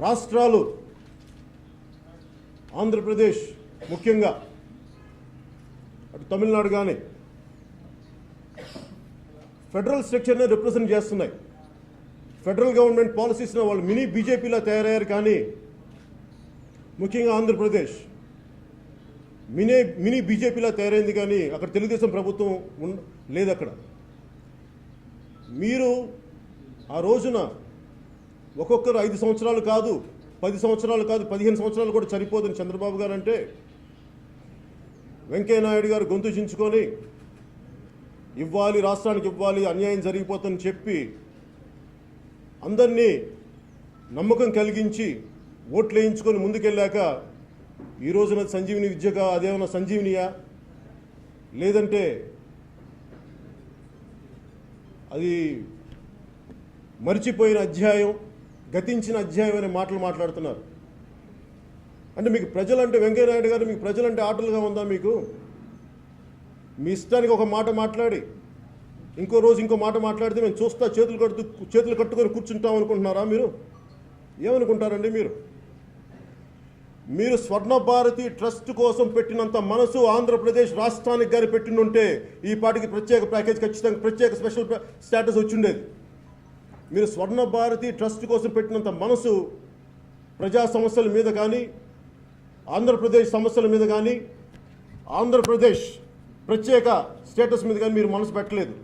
రాష్ట్రాలు ఆంధ్రప్రదేశ్ ముఖ్యంగా అటు తమిళనాడు కానీ ఫెడరల్ స్ట్రక్చర్ని రిప్రజెంట్ చేస్తున్నాయి. ఫెడరల్ గవర్నమెంట్ పాలసీస్ని వాళ్ళు మినీ బీజేపీలా తయారయ్యారు. కానీ ముఖ్యంగా ఆంధ్రప్రదేశ్ మినీ బీజేపీలా తయారైంది. కానీ అక్కడ తెలుగుదేశం ప్రభుత్వం లేదు. అక్కడ మీరు ఆ రోజున ఒక్కొక్కరు 5 సంవత్సరాలు కాదు, 10 సంవత్సరాలు కాదు, 15 సంవత్సరాలు కూడా సరిపోదని చంద్రబాబు గారు అంటే వెంకయ్యనాయుడు గారు గొంతు చించుకొని ఇవ్వాలి, రాష్ట్రానికి ఇవ్వాలి, అన్యాయం జరిగిపోతుందని చెప్పి అందరినీ నమ్మకం కలిగించి ఓట్లు వేయించుకొని ముందుకెళ్ళాక ఈ రోజున సంజీవిని విద్యగా అదేమన్నా సంజీవినియా లేదంటే అది మర్చిపోయిన అధ్యాయం, గతించిన అధ్యాయం అనే మాటలు మాట్లాడుతున్నారు. అంటే మీకు ప్రజలంటే వెంకయ్యనాయుడు గారు మీకు ప్రజలంటే ఆటలుగా ఉందా? మీకు మీ ఇష్టానికి ఒక మాట మాట్లాడి ఇంకో రోజు ఇంకో మాట మాట్లాడితే మేము చూస్తా చేతులు కట్టుకొని కూర్చుంటాం అనుకుంటున్నారా? మీరు ఏమనుకుంటారండి? మీరు స్వర్ణ భారతి ట్రస్ట్ కోసం పెట్టినంత మనసు ఆంధ్రప్రదేశ్ రాష్ట్రానికి గారి పెట్టినుంటే ఈ పాటికి ప్రత్యేక ప్యాకేజ్, ఖచ్చితంగా ప్రత్యేక స్పెషల్ స్టేటస్ వచ్చిండేది. మీరు స్వర్ణ భారతి ట్రస్ట్ కోసం పెట్టినంత మనసు ప్రజా సమస్యల మీద కానీ, ఆంధ్రప్రదేశ్ సమస్యల మీద కానీ, ఆంధ్రప్రదేశ్ ప్రత్యేక స్టేటస్ మీద కానీ మీరు మనసు పెట్టలేదు.